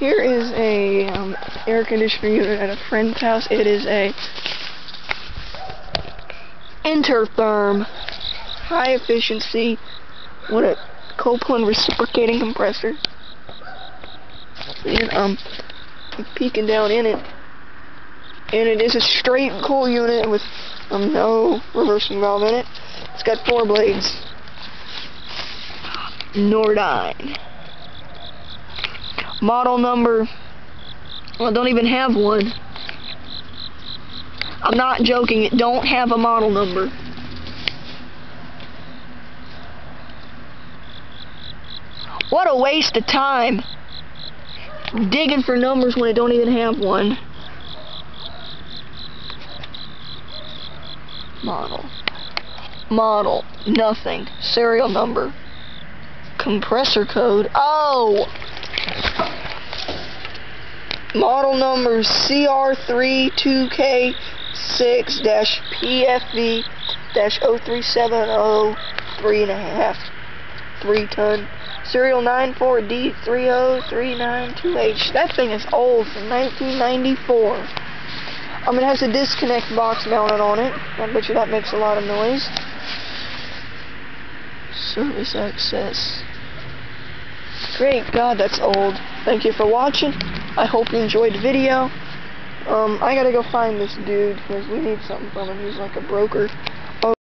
Here is a air conditioner unit at a friend's house. It is a Intertherm, high efficiency, with a Copeland reciprocating compressor. And I'm peeking down in it, and it is a straight cool unit with no reversing valve in it. It's got 4 blades. Nordine. Model number, well, I don't even have one. I'm not joking, it don't have a model number. What a waste of time digging for numbers when I don't even have one. Model, nothing. Serial number. Compressor code. Oh! Model number CR3 2K6-PFV-03703.5 3 ton. Serial 94D303928. That thing is old, from 1994. It has a disconnect box mounted on it. I bet you that makes a lot of noise. Service access. Great God, that's old. Thank you for watching. I hope you enjoyed the video. I gotta go find this dude, because we need something from him. He's like a broker.